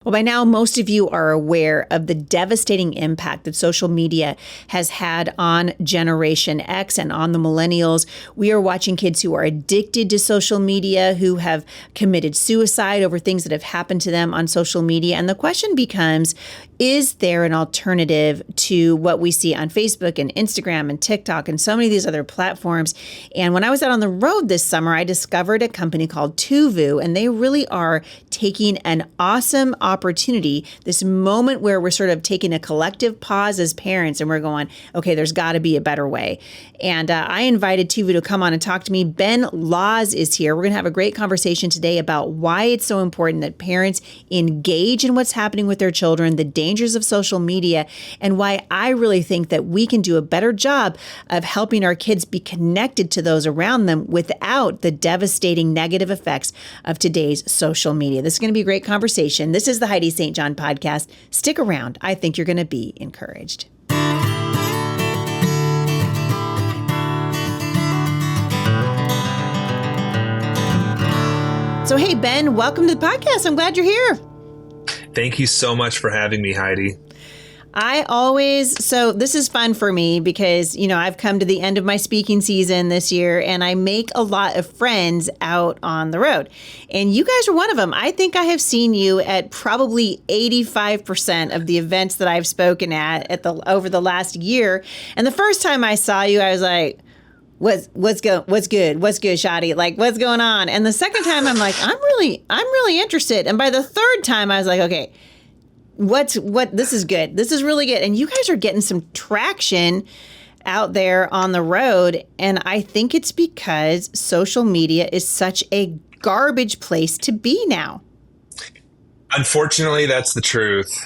Well, by now, most of you are aware of the devastating impact that social media has had on Generation X and on the millennials. We are watching kids who are addicted to social media, who have committed suicide over things that have happened to them on social media. And the question becomes, is there an alternative to what we see on Facebook and Instagram and TikTok and so many of these other platforms? And when I was out on the road this summer, I discovered a company called Tuvu, and they really are taking an awesome opportunity, this moment where we're sort of taking a collective pause as parents and we're going, okay, there's got to be a better way. And I invited Tuvu to come on and talk to me. Ben Laws is here. We're going to have a great conversation today about why it's so important that parents engage in what's happening with their children, the dangers of social media, and why I really think that we can do a better job of helping our kids be connected to those around them without the devastating negative effects of today's social media. This is going to be a great conversation. This is the Heidi St. John podcast. Stick around. I think you're going to be encouraged. So, hey, Ben, welcome to the podcast. I'm glad you're here. Thank you so much for having me, Heidi. So this is fun for me because, I've come to the end of my speaking season this year and I make a lot of friends out on the road. And you guys are one of them. I think I have seen you at probably 85% of the events that I've spoken at over the last year. And the first time I saw you, I was like, What's good, Shadi? Like, what's going on? And the second time I'm like, I'm really interested. And by the third time I was like, okay, this is good. This is really good. And you guys are getting some traction out there on the road. And I think it's because social media is such a garbage place to be now. Unfortunately, that's the truth.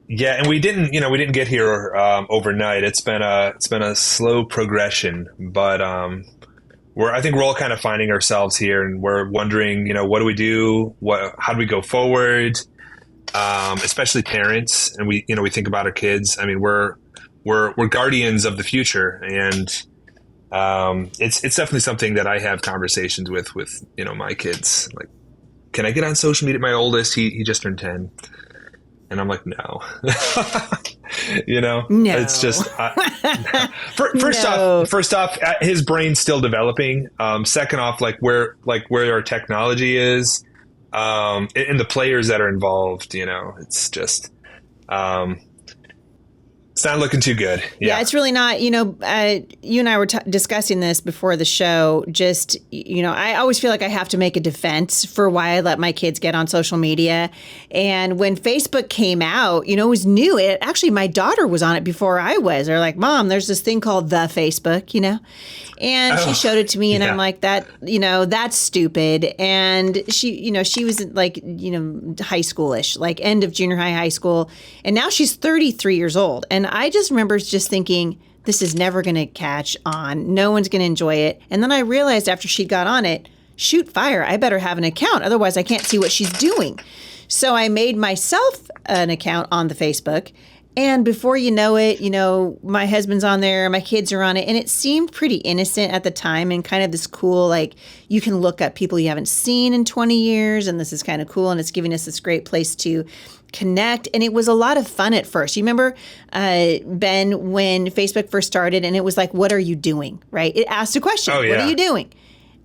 Yeah, and we didn't get here overnight. It's been a slow progression, but I think we're all kind of finding ourselves here, and we're wondering, what do we do? How do we go forward? Especially parents, and we think about our kids. I mean, we're guardians of the future, and it's definitely something that I have conversations with my kids. Like, can I get on social media? My oldest, he just turned 10. And I'm like, no, No. It's just, first off, his brain's still developing. Second off, where our technology is, and the players that are involved, it's just, it's not looking too good. Yeah, it's really not. You and I were discussing this before the show. Just, I always feel like I have to make a defense for why I let my kids get on social media. And when Facebook came out, it was new. Actually, my daughter was on it before I was. They're like, Mom, there's this thing called the Facebook, And she showed it to me, and I'm like, that's stupid. And she was like, high schoolish, like end of junior high school. And now she's 33 years old. And I just remember just thinking, this is never going to catch on. No one's going to enjoy it. And then I realized after she got on it, shoot fire, I better have an account. Otherwise, I can't see what she's doing. So I made myself an account on the Facebook. And before you know it, my husband's on there, my kids are on it. And it seemed pretty innocent at the time and kind of this cool, like, you can look up people you haven't seen in 20 years. And this is kind of cool. And it's giving us this great place to connect. And it was a lot of fun at first. You remember, Ben, when Facebook first started and it was like, what are you doing? Right? It asked a question. Oh, yeah. What are you doing?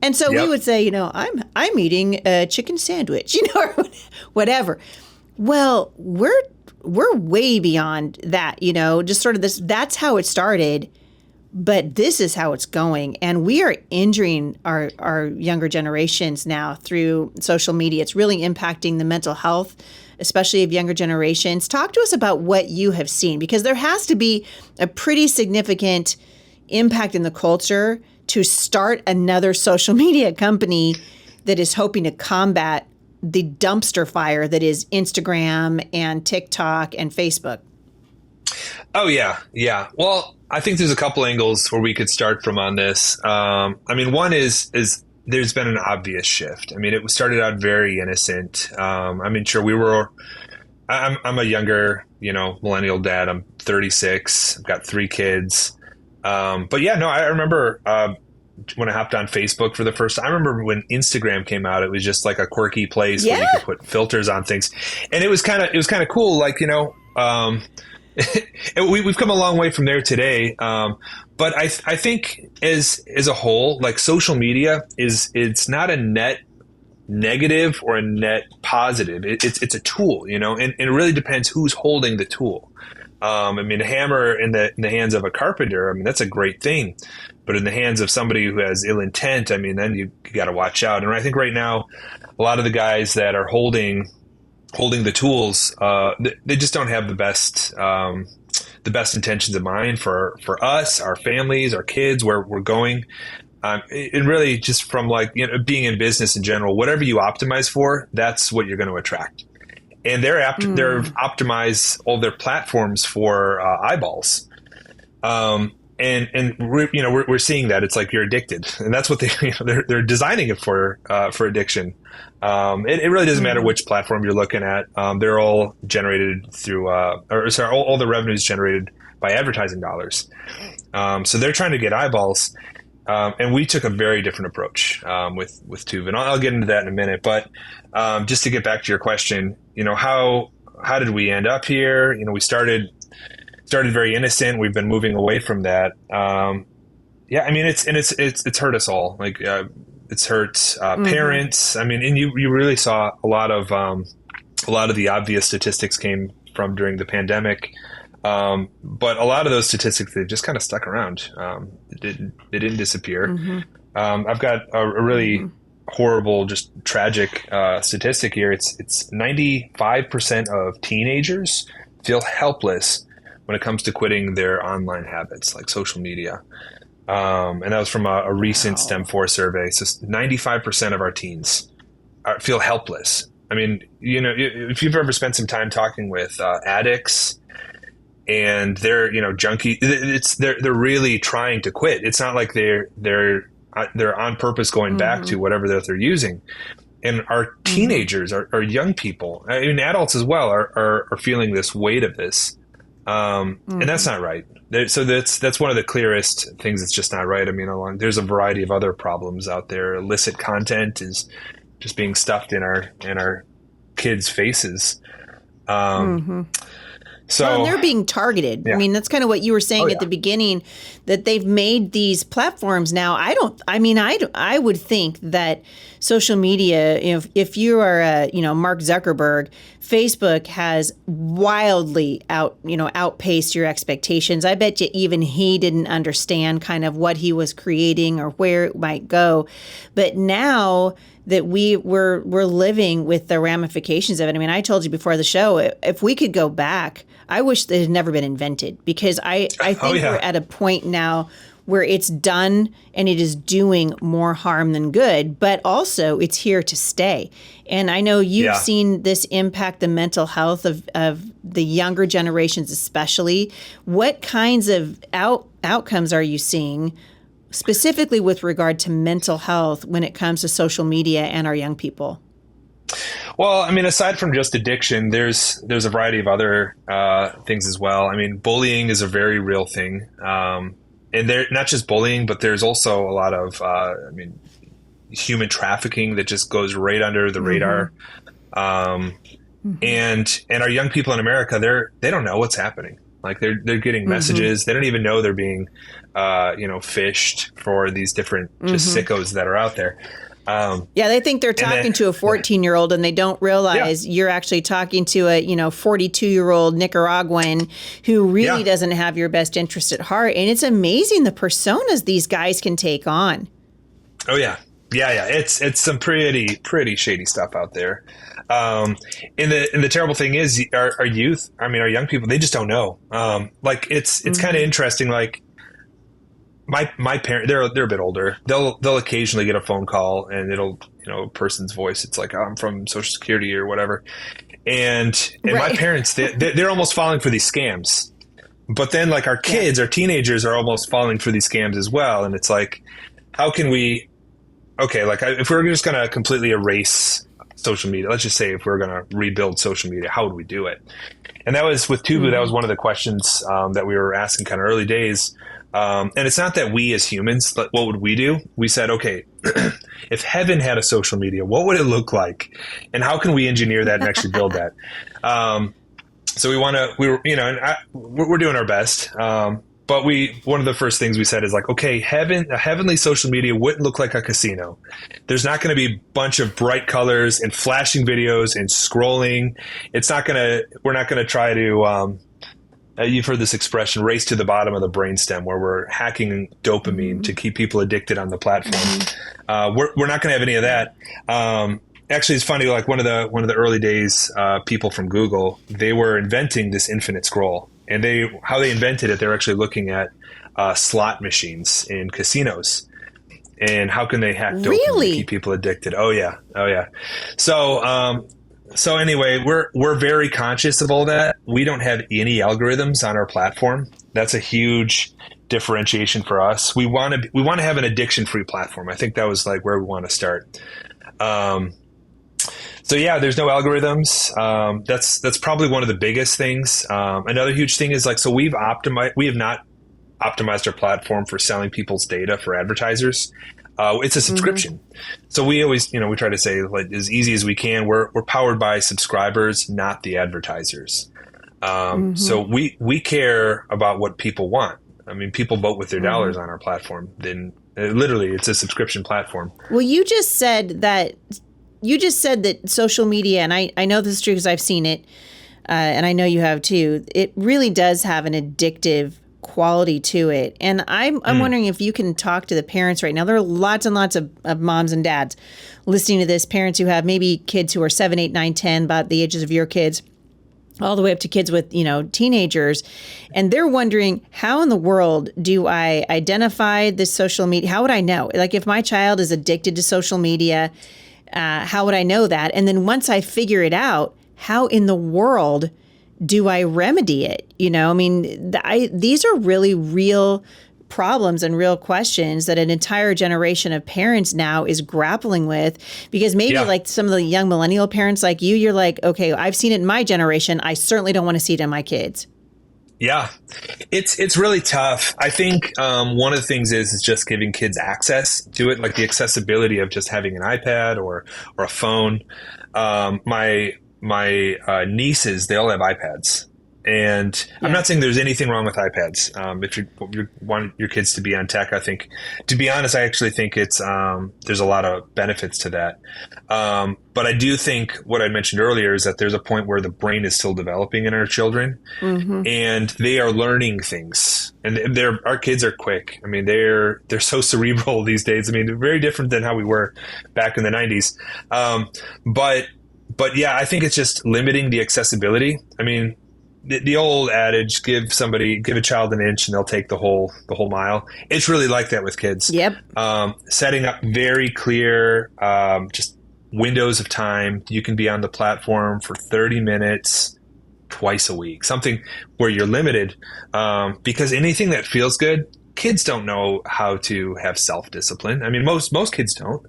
And so we would say, I'm eating a chicken sandwich, or whatever. Well, we're way beyond that, just sort of this, that's how it started, but this is how it's going. And we are injuring our younger generations now through social media. It's really impacting the mental health, especially of younger generations. Talk to us about what you have seen, because there has to be a pretty significant impact in the culture to start another social media company that is hoping to combat the dumpster fire that is Instagram and TikTok and Facebook. Oh, yeah. Yeah. Well, I think there's a couple angles where we could start from on this. One is there's been an obvious shift. It started out very innocent. Sure, I'm a younger, millennial dad. I'm 36. I've got 3 kids. I remember, when I hopped on Facebook for the first time. I remember when Instagram came out, it was just like a quirky place where you could put filters on things. And it was kind of cool. Like, we've come a long way from there today. But I think as a whole, like social media it's not a net negative or a net positive. It's a tool, and it really depends who's holding the tool. I mean, a hammer in the hands of a carpenter, I mean, that's a great thing. But in the hands of somebody who has ill intent, I mean, then you got to watch out. And I think right now, a lot of the guys that are holding the tools, they just don't have the best intentions in mind for us, our families, our kids, where we're going. And really just from being in business in general, whatever you optimize for, that's what you're going to attract. And they're optimize all their platforms for eyeballs. And we're seeing that it's like you're addicted, and that's what they're designing it for addiction. It really doesn't matter which platform you're looking at. They're all generated through, all the revenue is generated by advertising dollars. So they're trying to get eyeballs. And we took a very different approach with Tuvu, and I'll get into that in a minute. But just to get back to your question, how did we end up here? We started very innocent. We've been moving away from that. I mean, it's hurt us all. Like it's hurt parents. I mean, and you really saw a lot of the obvious statistics came from during the pandemic. But a lot of those statistics, they just kind of stuck around. They didn't disappear. I've got a really horrible, just tragic statistic here. It's 95% of teenagers feel helpless when it comes to quitting their online habits, like social media. And that was from a recent STEM 4 survey. So 95% of our teens feel helpless. I mean, if you've ever spent some time talking with addicts, and they're junkie, they're really trying to quit. It's not like they're on purpose going back to whatever that they're using. And our teenagers, our young people, I mean adults as well, are feeling this weight of this, and that's not right. So that's one of the clearest things that's just not right. I mean, there's a variety of other problems out there. Illicit content is just being stuffed in our kids' faces. And they're being targeted. Yeah. I mean, that's kind of what you were saying at the beginning, that they've made these platforms now. I would think that social media, if you are Mark Zuckerberg, Facebook has wildly outpaced your expectations. I bet you even he didn't understand kind of what he was creating or where it might go. But now that we're living with the ramifications of it. I mean, I told you before the show, if we could go back, I wish it had never been invented, because I think we're at a point now where it's done and it is doing more harm than good, but also it's here to stay. And I know you've seen this impact the mental health of the younger generations especially. What kinds of outcomes are you seeing specifically with regard to mental health when it comes to social media and our young people? Well, I mean, aside from just addiction, there's a variety of other things as well. I mean, bullying is a very real thing. And there, not just bullying, but there's also a lot of, human trafficking that just goes right under the radar. And our young people in America, they don't know what's happening. Like they're getting messages. They don't even know they're being, fished for these different just sickos that are out there. They think they're talking to a 14-year-old and they don't realize you're actually talking to a 42-year-old Nicaraguan who really doesn't have your best interest at heart. And it's amazing the personas these guys can take on. Oh yeah. It's some pretty shady stuff out there. And the terrible thing is our youth, I mean, our young people, they just don't know. It's kind of interesting. Like my parents, they're a bit older. They'll occasionally get a phone call and it'll, a person's voice. It's like, I'm from Social Security or whatever. And my parents, they're almost falling for these scams. But then like our kids, our teenagers are almost falling for these scams as well. And it's like, how can we, if we're just going to completely erase social media, let's just say if we're going to rebuild social media, how would we do it? And that was with Tuvu. That was one of the questions that we were asking kind of early days And it's not that we as humans, what would we do? We said, okay, if heaven had a social media, what would it look like? And how can we engineer that and actually build that? So we're doing our best. But one of the first things we said is like, okay, a heavenly social media wouldn't look like a casino. There's not going to be a bunch of bright colors and flashing videos and scrolling. We're not going to try to, you've heard this expression, race to the bottom of the brainstem, where we're hacking dopamine to keep people addicted on the platform. We're not going to have any of that. Actually, it's funny. Like one of the early days, people from Google, they were inventing this infinite scroll, and how they invented it, they're actually looking at slot machines in casinos, and how can they hack dopamine to keep people addicted? Oh yeah. So anyway, we're very conscious of all that. We don't have any algorithms on our platform. That's a huge differentiation for us. We want to have an addiction-free platform. I think that was like where we want to start. So yeah, there's no algorithms. That's probably one of the biggest things. Another huge thing is like, so we have not optimized our platform for selling people's data for advertisers. It's a subscription. So we always, we try to say like as easy as we can, we're powered by subscribers, not the advertisers. So we care about what people want. I mean, people vote with their dollars on our platform. Then literally it's a subscription platform. Well, you just said that social media, and I know this is true because I've seen it, and I know you have too, it really does have an addictive quality to it. And I'm wondering if you can talk to the parents right now. There are lots and lots of moms and dads listening to this, parents who have maybe kids who are 7, 8, 9, 10, about the ages of your kids, all the way up to kids with, teenagers. And they're wondering, how in the world do I identify this social media? How would I know? Like if my child is addicted to social media, how would I know that? And then once I figure it out, how in the world do I remedy it? These are really real problems and real questions that an entire generation of parents now is grappling with, because maybe like some of the young millennial parents like you're like, okay, I've seen it in my generation. I certainly don't want to see it in my kids. Yeah, it's really tough. I think one of the things is just giving kids access to it, like the accessibility of just having an iPad or a phone. My nieces, they all have iPads. And I'm not saying there's anything wrong with iPads. If you want your kids to be on tech, I think, to be honest, I actually think it's there's a lot of benefits to that. But I do think what I mentioned earlier is that there's a point where the brain is still developing in our children, and they are learning things. And our kids are quick. I mean, they're so cerebral these days. I mean, they're very different than how we were back in the 90s. But yeah, I think it's just limiting the accessibility. I mean, the old adage, give a child an inch and they'll take the whole mile. It's really like that with kids. Yep. Setting up very clear, just windows of time. You can be on the platform for 30 minutes twice a week, something where you're limited, because anything that feels good, kids don't know how to have self-discipline. I mean, most kids don't.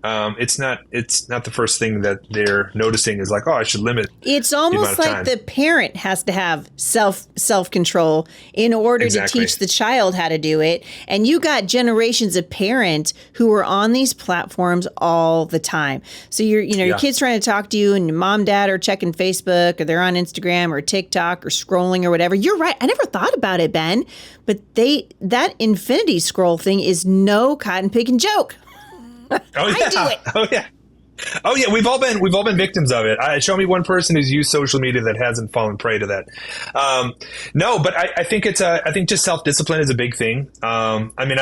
It's not the first thing that they're noticing is like, oh, I should limit. It's almost like the parent has to have self-control in order to teach the child how to do it. And you got generations of parents who are on these platforms all the time. So your kid's trying to talk to you, and your mom, dad are checking Facebook, or they're on Instagram or TikTok or scrolling or whatever. You're right. I never thought about it, Ben, but that infinity scroll thing is no cotton picking joke. Oh yeah. I do it. Oh yeah. We've all been victims of it. Show me one person who's used social media that hasn't fallen prey to that. No, but I think I think just self-discipline is a big thing. I mean,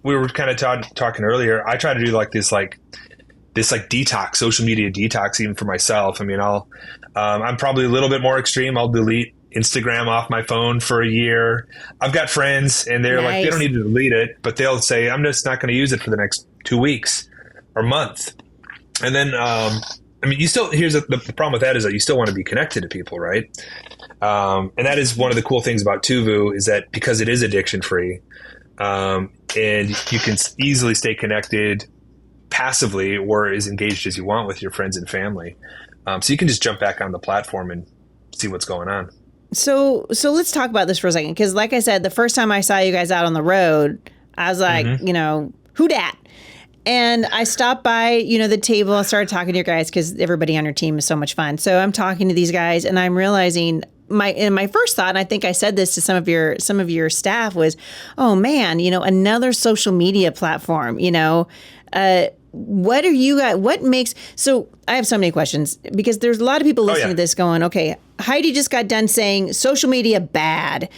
we were kind of talking earlier. I try to do this detox, social media detox, even for myself. I mean, I'm probably a little bit more extreme. I'll delete Instagram off my phone for a year. I've got friends and they're like, they don't need to delete it, but they'll say, I'm just not going to use it for the next 2 weeks or month. And then, I mean, the problem with that is that you still want to be connected to people, right? And that is one of the cool things about Tuvu, is that because it is addiction free, and you can easily stay connected passively or as engaged as you want with your friends and family. So you can just jump back on the platform and see what's going on. So let's talk about this for a second, because like I said, the first time I saw you guys out on the road, I was like, who dat? And I stopped by, the table. I started talking to your guys because everybody on your team is so much fun. So I'm talking to these guys, and I'm realizing my first thought, and I think I said this to some of your staff, was, oh man, another social media platform. What are you guys? What makes? So I have so many questions, because there's a lot of people listening to this going, okay, Heidi just got done saying social media bad.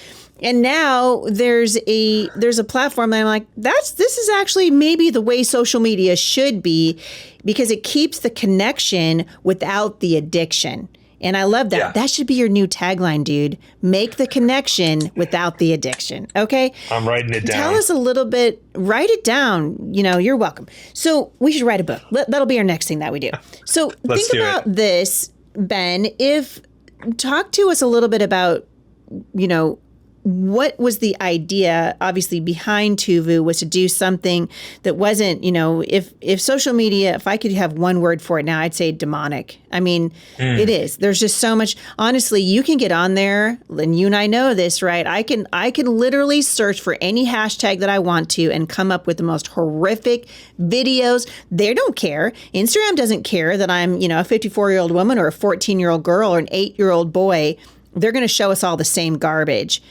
And now there's a platform that I'm like, this is actually maybe the way social media should be, because it keeps the connection without the addiction. And I love that. Yeah. That should be your new tagline, dude. Make the connection without the addiction. Okay? I'm writing it down. Tell us a little bit. Write it down. You're welcome. So we should write a book. That'll be our next thing that we do. So think about this, Ben. Talk to us a little bit about, what was the idea, obviously, behind Tuvu, was to do something that wasn't, if social media, if I could have one word for it now, I'd say demonic. I mean, it is. There's just so much. Honestly, you can get on there, and you and I know this, right? I can literally search for any hashtag that I want to and come up with the most horrific videos. They don't care. Instagram doesn't care that I'm, a 54-year-old woman or a 14-year-old girl or an 8-year-old boy. They're going to show us all the same garbage.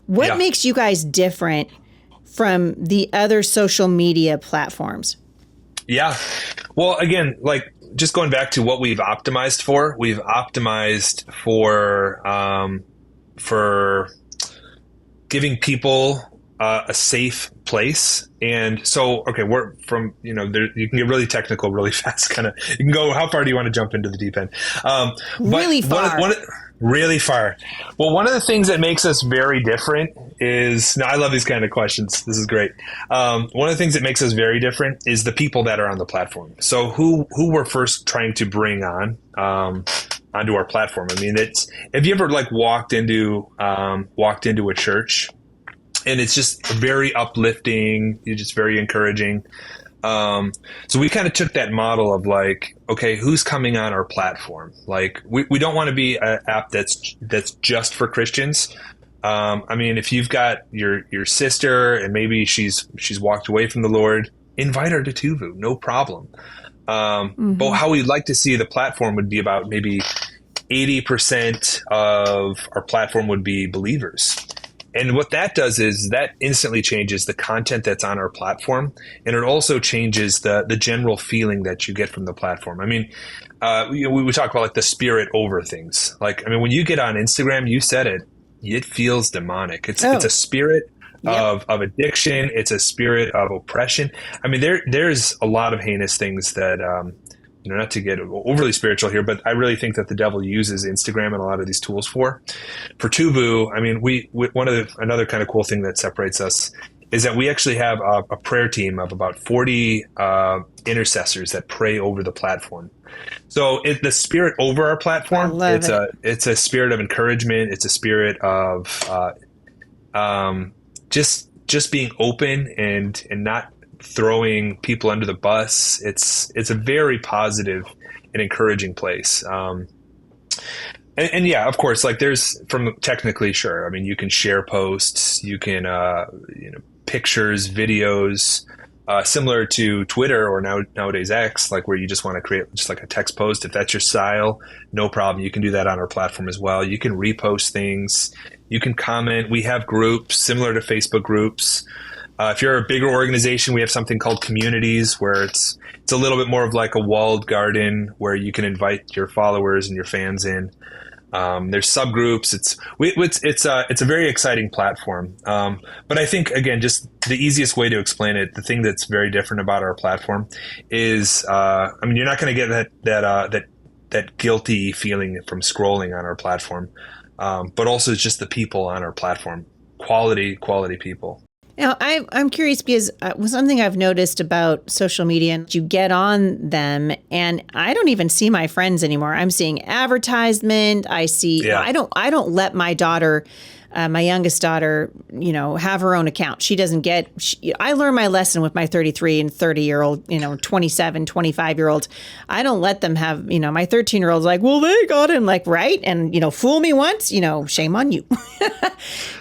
What makes you guys different from the other social media platforms? Yeah. Well, again, just going back to what we've optimized for, for giving people a safe place. And so, okay, we're from, you can get really technical really fast, you can go, how far do you want to jump into the deep end? Really far. Really far. Well, one of the things that makes us very different is, I love these kind of questions. This is great. One of the things that makes us very different is the people that are on the platform. So who we're first trying to bring onto our platform. I mean, have you ever walked into a church, and it's just very uplifting, it's just very encouraging. So we kind of took that model of okay, who's coming on our platform? We don't want to be an app that's just for Christians. I mean, if you've got your sister and maybe she's walked away from the Lord, invite her to Tuvu, no problem. But how we'd like to see the platform would be about maybe 80% of our platform would be believers. And what that does is that instantly changes the content that's on our platform. And it also changes the general feeling that you get from the platform. I mean, we talk about the spirit over things. When you get on Instagram, you said it feels demonic. It's a spirit of addiction. It's a spirit of oppression. I mean, there's a lot of heinous things that, not to get overly spiritual here, but I really think that the devil uses Instagram and a lot of these tools for Tuvu. I mean, another kind of cool thing that separates us is that we actually have a prayer team of about 40 intercessors that pray over the platform. So the spirit over our platform, it's a spirit of encouragement. It's a spirit of just being open and not throwing people under the bus. It's a very positive and encouraging place. And yeah, of course, there's from technically, sure. I mean, you can share posts, you can, pictures, videos, similar to Twitter or nowadays X, where you just want to create just a text post. If that's your style, no problem. You can do that on our platform as well. You can repost things. You can comment. We have groups similar to Facebook groups. If you're a bigger organization, we have something called communities, where it's a little bit more of a walled garden where you can invite your followers and your fans in. There's subgroups. It's a very exciting platform. But I think, again, just the easiest way to explain it, the thing that's very different about our platform is, you're not going to get that guilty feeling from scrolling on our platform. But also it's just the people on our platform, quality people. Now, I'm curious because something I've noticed about social media, and you get on them, and I don't even see my friends anymore. I'm seeing advertisement. I see. Yeah. I don't let my daughter, my youngest daughter, have her own account. She doesn't get. I learned my lesson with my 33 and 30-year-old, 27, 25-year-olds. I don't let them have. My 13-year-old's like, well, they got it, like, right, and fool me once, shame on you.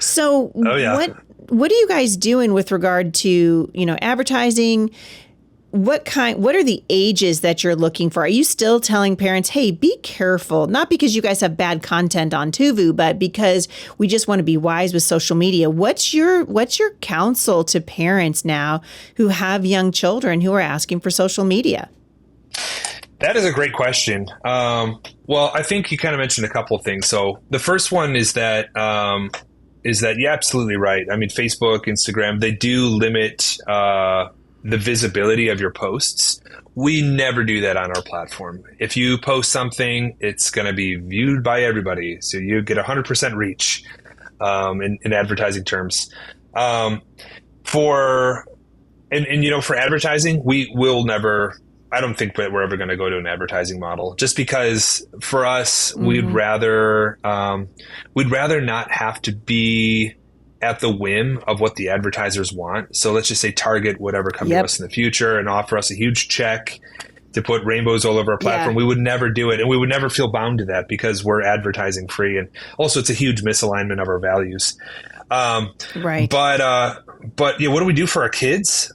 So Oh, yeah. What are you guys doing with regard to, advertising? What are the ages that you're looking for? Are you still telling parents, hey, be careful? Not because you guys have bad content on Tuvu, but because we just want to be wise with social media. What's your counsel to parents now who have young children who are asking for social media? That is a great question. Well, I think you kind of mentioned a couple of things. So the first one is that you're absolutely right. I mean, Facebook, Instagram, they do limit the visibility of your posts. We never do that on our platform. If you post something, it's going to be viewed by everybody. So you get 100% reach in advertising terms. For advertising, we will never. I don't think that we're ever going to go to an advertising model, just because for us, we'd rather not have to be at the whim of what the advertisers want. So let's just say Target would ever come to us in the future and offer us a huge check to put rainbows all over our platform. We would never do it. And we would never feel bound to that because we're advertising free. And also it's a huge misalignment of our values. Right. But yeah, what do we do for our kids?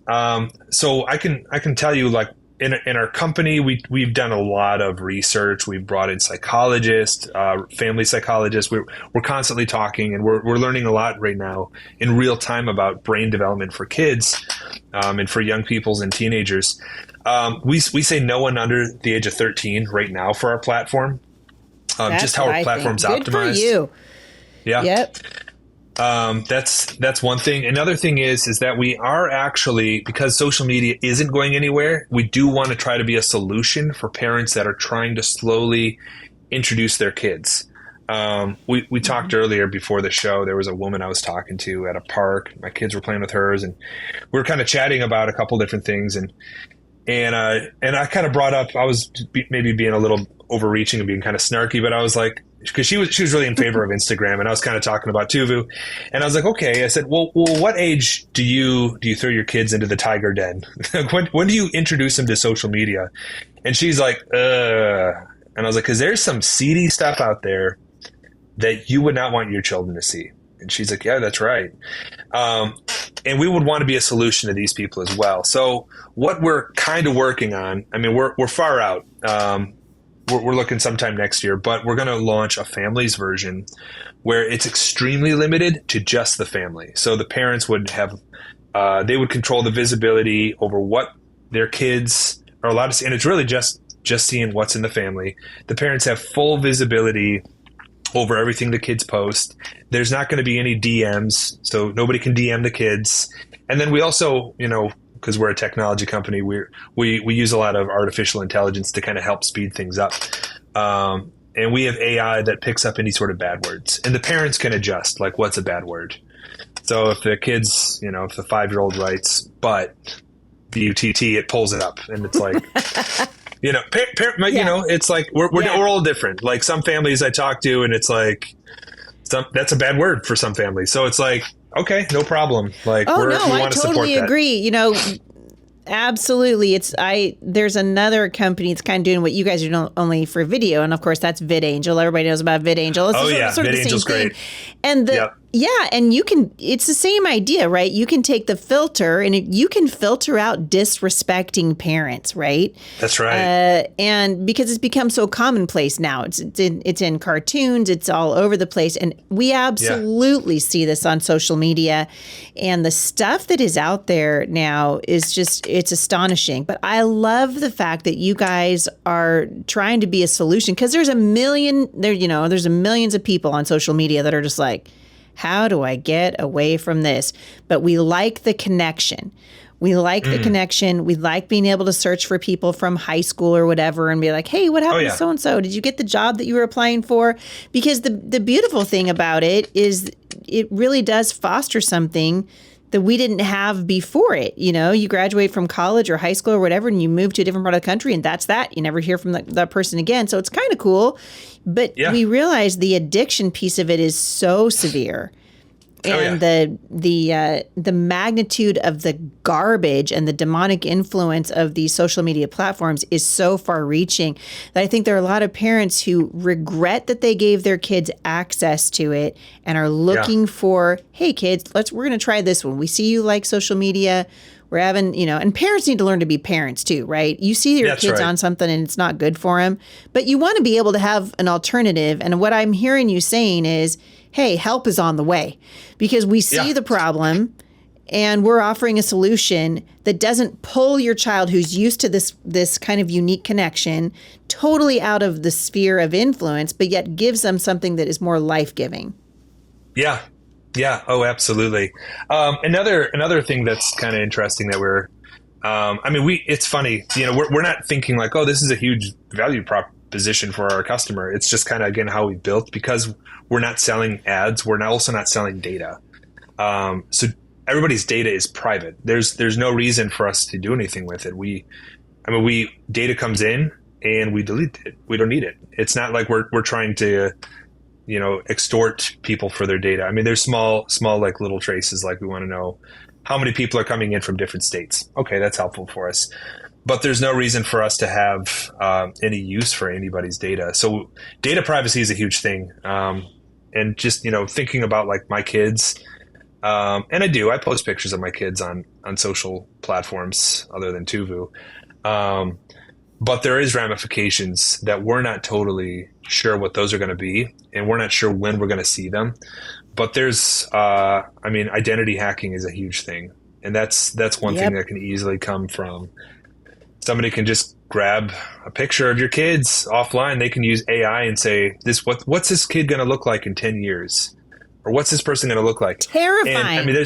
So I can tell you, like, in our company, we've done a lot of research. We've brought in psychologists, family psychologists. We're constantly talking, and we're learning a lot right now in real time about brain development for kids and for young peoples and teenagers. We say no one under the age of 13 right now for our platform. Just how our platform's optimized. Good for you. Yeah. Yep. That's one thing. Another thing is that we are actually, because social media isn't going anywhere, we do want to try to be a solution for parents that are trying to slowly introduce their kids. We talked earlier before the show. There was a woman I was talking to at a park. My kids were playing with hers, and we were kind of chatting about a couple different things. And I kind of brought up, I was maybe being a little overreaching and being kind of snarky, but I was like, because she was really in favor of Instagram, and I was kind of talking about Tuvu, and I was like, okay. I said, well, what age do you throw your kids into the tiger den? when do you introduce them to social media? And she's like, and I was like, because there's some seedy stuff out there that you would not want your children to see. And she's like, yeah, that's right. And we would want to be a solution to these people as well. So what we're kind of working on, I mean, we're far out. We're looking sometime next year, but we're going to launch a families version where it's extremely limited to just the family. So the parents would have, they would control the visibility over what their kids are allowed to see. And it's really just seeing what's in the family. The parents have full visibility over everything the kids post. There's not going to be any DMs, so nobody can DM the kids. And then we also, because we're a technology company, we use a lot of artificial intelligence to kind of help speed things up. And we have AI that picks up any sort of bad words. And the parents can adjust, like, what's a bad word? So if the kids, if the 5-year-old writes but, B-U-T-T, it pulls it up. And it's like, it's like we're all different. Like some families I talk to, and it's like, that's a bad word for some families. So it's like, okay, no problem. Like, we want to support that. I totally agree. Absolutely. There's another company that's kind of doing what you guys are doing only for video. And of course that's VidAngel. Everybody knows about VidAngel. It's sort of the same great. thing. And and it's the same idea, right? You can take the filter and you can filter out disrespecting parents, right? That's right. And because it's become so commonplace now, it's in cartoons, it's all over the place. And we absolutely see this on social media. And the stuff that is out there now is it's astonishing. But I love the fact that you guys are trying to be a solution, because there's millions of people on social media that are just like, how do I get away from this? But we like the connection. We like the connection. We like being able to search for people from high school or whatever and be like, hey, what happened to so-and-so? Did you get the job that you were applying for? Because the beautiful thing about it is it really does foster something that we didn't have before it. You know, you graduate from college or high school or whatever, and you move to a different part of the country, and that's that. You never hear from that person again. So it's kind of cool. But we realize the addiction piece of it is so severe. And the magnitude of the garbage and the demonic influence of these social media platforms is so far reaching that I think there are a lot of parents who regret that they gave their kids access to it and are looking for, hey kids, we're going to try this one. We see you like social media. We're having, and parents need to learn to be parents too, right? You see your kids on something and it's not good for them, but you want to be able to have an alternative. And what I'm hearing you saying is, hey, help is on the way, because we see the problem and we're offering a solution that doesn't pull your child who's used to this kind of unique connection totally out of the sphere of influence, but yet gives them something that is more life-giving. Yeah. Yeah. Oh, absolutely. Another thing that's kind of interesting that it's funny, we're not thinking like, oh, this is a huge value proposition for our customer. It's just kind of, again, how we built, because we're not selling ads. We're also not selling data. So everybody's data is private. There's no reason for us to do anything with it. Data comes in and we delete it. We don't need it. It's not like we're trying to, extort people for their data. I mean, there's small, like little traces. Like we want to know how many people are coming in from different states. Okay. That's helpful for us, but there's no reason for us to have any use for anybody's data. So data privacy is a huge thing. And just, thinking about like my kids, and I post pictures of my kids on social platforms other than Tuvu. But there is ramifications that we're not totally sure what those are going to be, and we're not sure when we're going to see them. But there's, identity hacking is a huge thing. And that's one thing that can easily come from somebody can just grab a picture of your kids offline. They can use AI and say, what's this kid going to look like in 10 years? Or what's this person going to look like? Terrifying. And,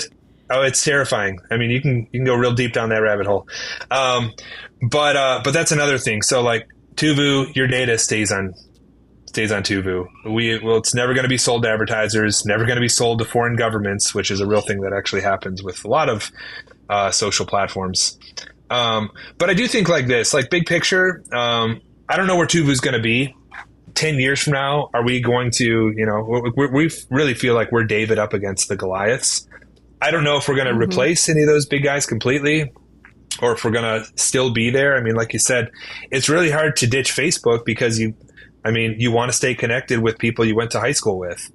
it's terrifying. I mean, you can go real deep down that rabbit hole. But that's another thing. So like Tuvu, your data stays on Tuvu. It's never going to be sold to advertisers, never going to be sold to foreign governments, which is a real thing that actually happens with a lot of social platforms. But I do think like this, like big picture, I don't know where Tuvu is going to be 10 years from now. Are we going to, we really feel like we're David up against the Goliaths. I don't know if we're going to replace any of those big guys completely, or if we're going to still be there. I mean, like you said, it's really hard to ditch Facebook because you want to stay connected with people you went to high school with.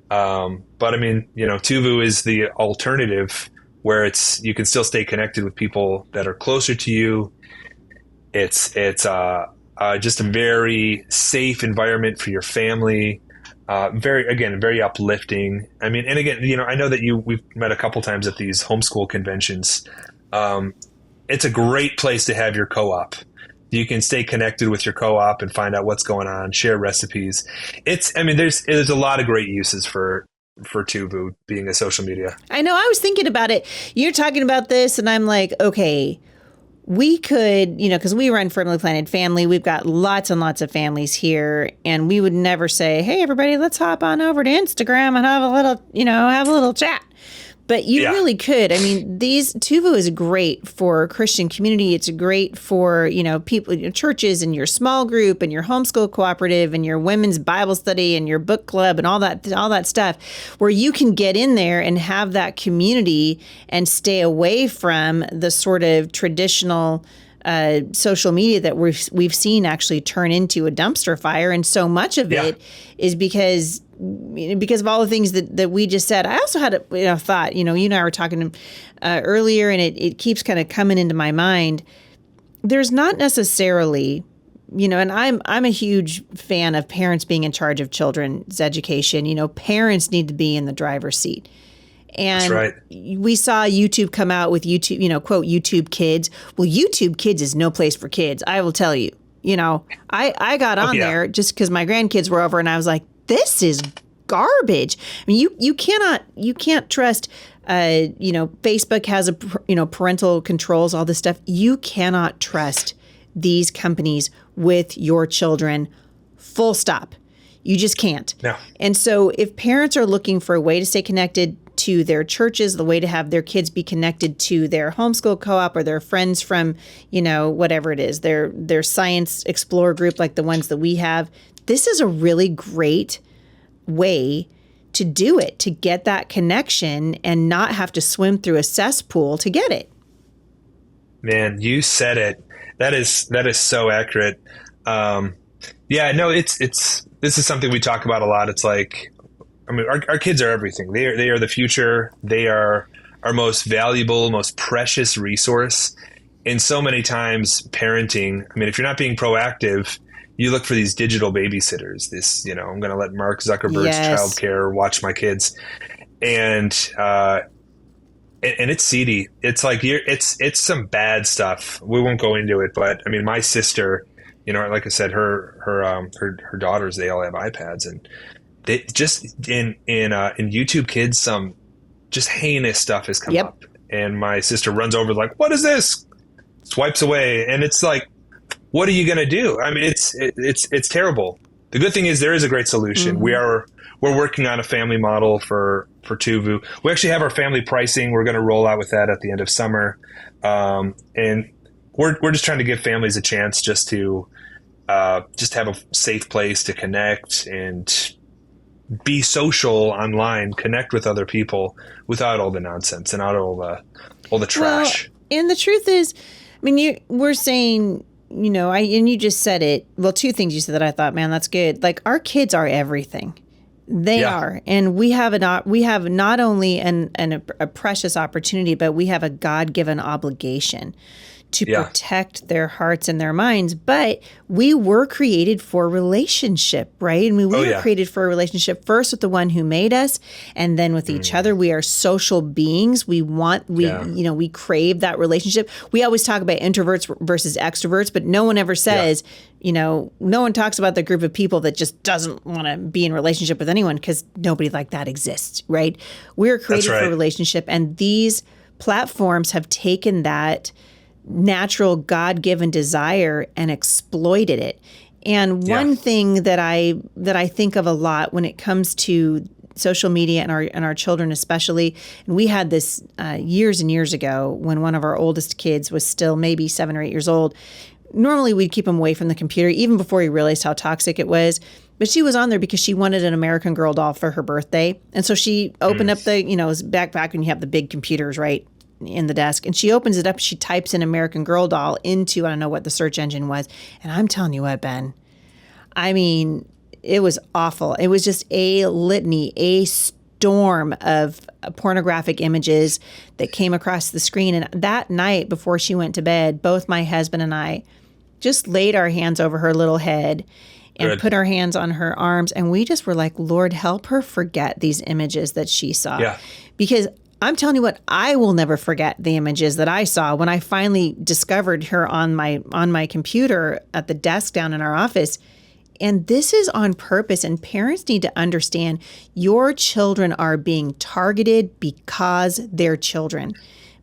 But Tuvu is the alternative where you can still stay connected with people that are closer to you. It's just a very safe environment for your family. Very uplifting. I mean, and again, I know that we've met a couple times at these homeschool conventions. It's a great place to have your co-op. You can stay connected with your co-op and find out what's going on, share recipes. There's a lot of great uses for Tuvu being a social media. I know. I was thinking about it. You're talking about this and I'm like, okay, we could, because we run Firmly Planted Family, we've got lots and lots of families here, and we would never say, hey, everybody, let's hop on over to Instagram and have a little chat. But you really could. I mean, Tuvu is great for Christian community. It's great for, people, churches and your small group and your homeschool cooperative and your women's Bible study and your book club and all that stuff, where you can get in there and have that community and stay away from the sort of traditional social media that we've seen actually turn into a dumpster fire. And so much of it is because of all the things that we just said. I also had a thought, you and I were talking earlier, and it keeps kind of coming into my mind. There's not necessarily, and I'm a huge fan of parents being in charge of children's education. Parents need to be in the driver's seat. And that's right. We saw YouTube come out with YouTube, quote, YouTube Kids. Well, YouTube Kids is no place for kids. I will tell you, I got on there just because my grandkids were over, and I was like, this is garbage. I mean, you can't trust, Facebook has parental controls, all this stuff. You cannot trust these companies with your children, full stop. You just can't. No. And so if parents are looking for a way to stay connected to their churches, the way to have their kids be connected to their homeschool co-op or their friends from, whatever it is, their science explorer group, like the ones that we have. This is a really great way to do it, to get that connection and not have to swim through a cesspool to get it. Man, you said it. That is so accurate. This is something we talk about a lot. It's like, our kids are everything. They are the future. They are our most valuable, most precious resource. And so many times parenting, if you're not being proactive, you look for these digital babysitters. I'm going to let Mark Zuckerberg's childcare watch my kids. And it's seedy. It's like, it's some bad stuff. We won't go into it, but my sister, like I said, her daughters, they all have iPads, and they just in YouTube Kids, some just heinous stuff has come up, and my sister runs over like, "What is this?" Swipes away, and it's like, what are you going to do? It's terrible. The good thing is there is a great solution. Mm-hmm. We're working on a family model for Tuvu. We actually have our family pricing. We're going to roll out with that at the end of summer, and we're just trying to give families a chance just to have a safe place to connect and be social online, connect with other people without all the nonsense and out all the trash. Well, and the truth is, we're saying, and you just said it. Well, two things you said that I thought, man, that's good. Like, our kids are everything. They are, and we have not only a precious opportunity, but we have a God-given obligation to protect their hearts and their minds. But we were created for relationship, right? And we were created for a relationship first with the one who made us, and then with each other. We are social beings. We crave that relationship. We always talk about introverts versus extroverts, but no one ever says, no one talks about the group of people that just doesn't want to be in relationship with anyone, because nobody like that exists, right? We're created for relationship, and these platforms have taken that natural God-given desire and exploited it. And one thing that I think of a lot when it comes to social media and our children especially, and we had this years and years ago when one of our oldest kids was still maybe 7 or 8 years old. Normally we'd keep him away from the computer even before he realized how toxic it was. But she was on there because she wanted an American Girl doll for her birthday. And so she opened up the, backpack, and you have the big computers, right, in the desk, and she opens it up. She types in American Girl doll into, I don't know what the search engine was. And I'm telling you what, Ben, it was awful. It was just a litany, a storm of pornographic images that came across the screen. And that night before she went to bed, both my husband and I just laid our hands over her little head and put our hands on her arms. And we just were like, Lord, help her forget these images that she saw. Yeah. Because I'm telling you what, I will never forget the images that I saw when I finally discovered her on my computer at the desk down in our office. And this is on purpose. And parents need to understand your children are being targeted because they're children.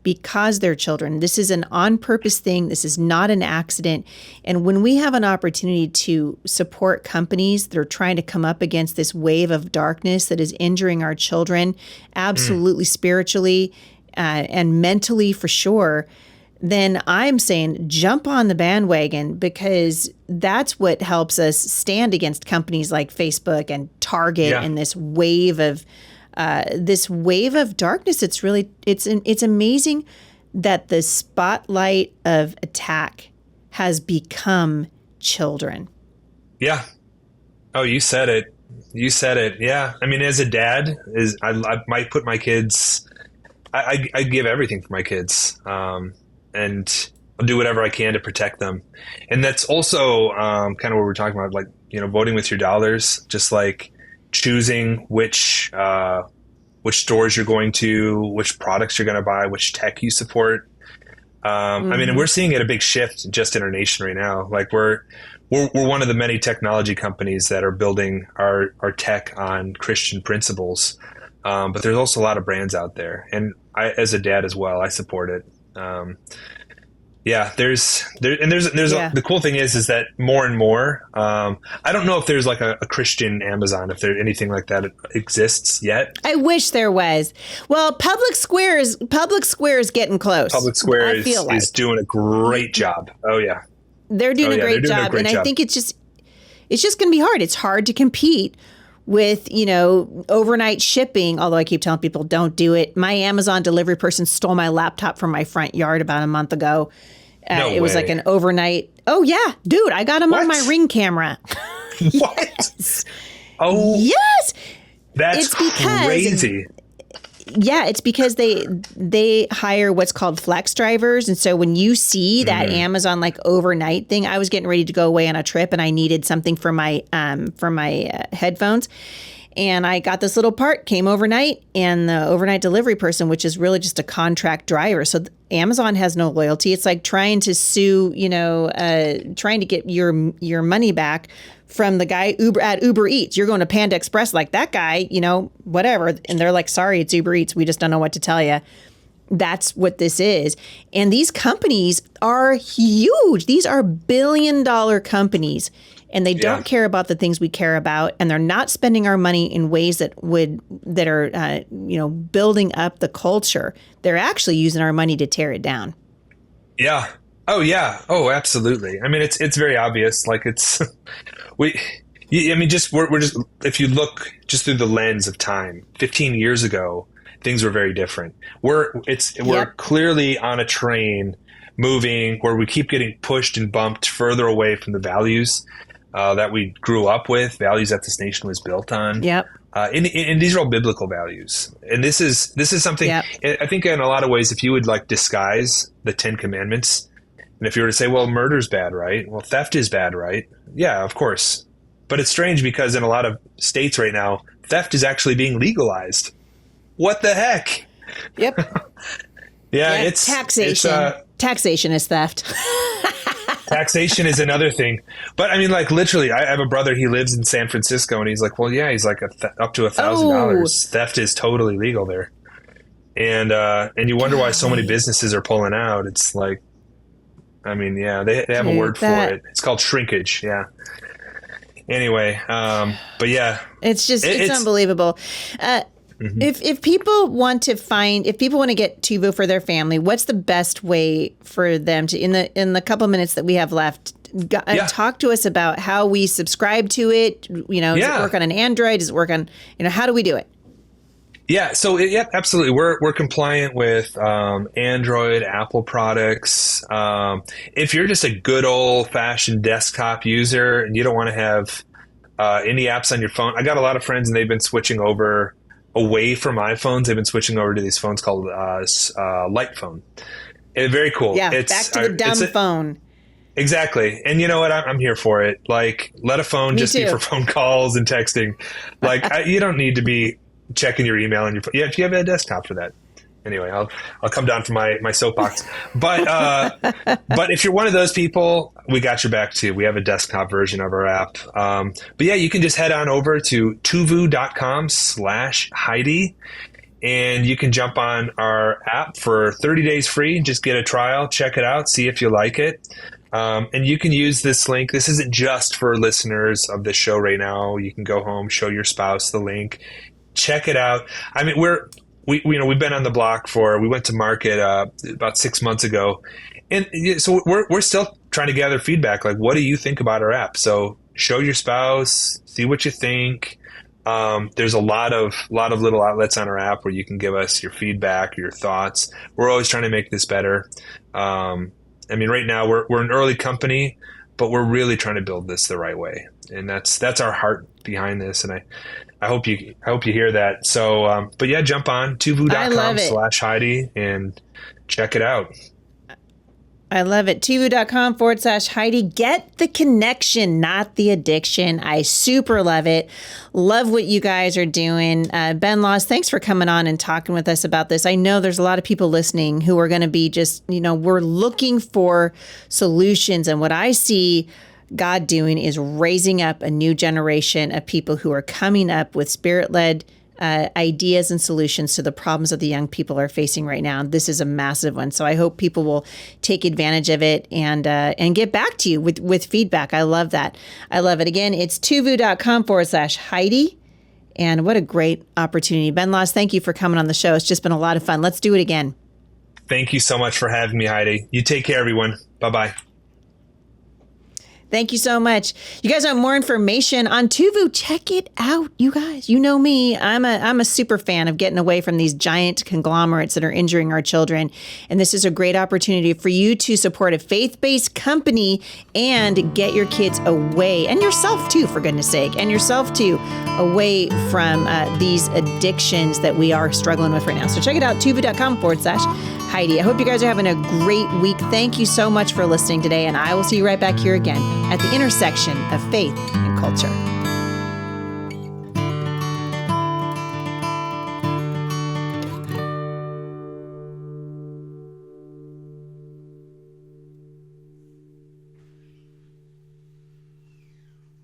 Because they're children. This is an on-purpose thing. This is not an accident. And when we have an opportunity to support companies that are trying to come up against this wave of darkness that is injuring our children, absolutely spiritually and mentally for sure, then I'm saying jump on the bandwagon, because that's what helps us stand against companies like Facebook and Target and this wave of darkness. It's amazing that the spotlight of attack has become children. Yeah. Oh, you said it. Yeah. As a dad, I might put my kids. I give everything for my kids, and I'll do whatever I can to protect them. And that's also kind of what we're talking about, like voting with your dollars, just like choosing which stores you're going to, which products you're going to buy, which tech you support. And we're seeing it a big shift just in our nation right now. Like we're one of the many technology companies that are building our tech on Christian principles. But there's also a lot of brands out there, and I, as a dad as well, I support it. Yeah, there's Yeah. the cool thing is that more and more. I don't know if there's like a Christian Amazon, if there anything like that exists yet. I wish there was. Well, Public Square is getting close. Public Square I feel like is doing a great job. Oh yeah, they're doing oh a yeah, they're great doing a job, great and I job. think it's just going to be hard. It's hard to compete with, overnight shipping, although I keep telling people don't do it. My Amazon delivery person stole my laptop from my front yard about a month ago. No It was way. like an overnight. Oh, yeah, dude, I got him on What? my Ring camera. What? Yes. Oh, Yes. that's It's because crazy. Yeah, it's because they hire what's called flex drivers, and so when you see that Amazon like overnight thing, I was getting ready to go away on a trip, and I needed something for my headphones, and I got this little part, came overnight, and the overnight delivery person, which is really just a contract driver, so Amazon has no loyalty. It's like trying to sue, trying to get your money back from the guy at Uber Eats. You're going to Panda Express like that guy, whatever. And they're like, sorry, it's Uber Eats. We just don't know what to tell you. That's what this is. And these companies are huge. These are billion-dollar companies. And they don't care about the things we care about. And they're not spending our money in ways that are building up the culture. They're actually using our money to tear it down. Yeah. Oh yeah. Oh, absolutely. I mean, it's very obvious. Like it's we're just if you look just through the lens of time, 15 years ago, things were very different. We're clearly on a train moving where we keep getting pushed and bumped further away from the values that we grew up with, values that this nation was built on. Yep. And these are all biblical values. And this is something, Yep. I think in a lot of ways, if you would like disguise the 10 Commandments, and if you were to say, well, murder's bad, right? Well, theft is bad, right? Yeah, of course. But it's strange because in a lot of states right now, theft is actually being legalized. What the heck? Yep. Yeah, Yep. it's taxation. Taxation is theft. Taxation is another thing. But I mean, like literally, I have a brother, he lives in San Francisco, and he's like, well, yeah, he's like up to $1,000. Theft is totally legal there. And you wonder why so many businesses are pulling out. It's like, I mean, yeah, they have a word for it. It's called shrinkage. Yeah. Anyway, but yeah. It's just, it's unbelievable. If people want to get Tuvu for their family, what's the best way for them to, in the couple minutes that we have left, talk to us about how we subscribe to it? Does it work on an Android? Does it work on, how do we do it? Yeah, so absolutely. We're compliant with Android, Apple products. If you're just a good old fashioned desktop user and you don't want to have any apps on your phone, I got a lot of friends and they've been switching away from iPhones. They've been switching over to these phones called Light Phone. And very cool. Yeah, back to the dumb phone. Exactly. And you know what? I'm here for it. Like, let a phone just be for phone calls and texting. Like, you don't need to be checking your email and if you have a desktop for that. Anyway, I'll come down from my soapbox. But if you're one of those people, we got your back too. We have a desktop version of our app. But yeah, you can just head on over to tuvu.com/Heidi and you can jump on our app for 30 days free. Just get a trial, check it out, see if you like it. And you can use this link. This isn't just for listeners of this show right now. You can go home, show your spouse the link, check it out. I mean, we've been on the block we went to market about 6 months ago, and so we're still trying to gather feedback. Like, what do you think about our app? So show your spouse, see what you think. There's a lot of little outlets on our app where you can give us your feedback, your thoughts. We're always trying to make this better. I mean, right now we're an early company, but we're really trying to build this the right way, and that's our heart behind this. And I hope you hear that. So, but yeah, jump on tuvu.com/Heidi and check it out. I love it. Tuvu.com/Heidi. Get the connection, not the addiction. I super love it. Love what you guys are doing. Ben Laws, thanks for coming on and talking with us about this. I know there's a lot of people listening who are going to be just, we're looking for solutions. And what I see God doing is raising up a new generation of people who are coming up with spirit-led ideas and solutions to the problems that the young people are facing right now. This is a massive one. So I hope people will take advantage of it and get back to you with feedback. I love that. I love it. Again, it's tuvu.com/Heidi. And what a great opportunity. Ben Laws, thank you for coming on the show. It's just been a lot of fun. Let's do it again. Thank you so much for having me, Heidi. You take care, everyone. Bye-bye. Thank you so much. You guys want more information on Tuvu? Check it out, you guys. You know me. I'm a super fan of getting away from these giant conglomerates that are injuring our children. And this is a great opportunity for you to support a faith-based company and get your kids away, and yourself too, for goodness sake, and yourself too, away from these addictions that we are struggling with right now. So check it out, tuvu.com/Heidi. I hope you guys are having a great week. Thank you so much for listening today, and I will see you right back here again at the intersection of faith and culture.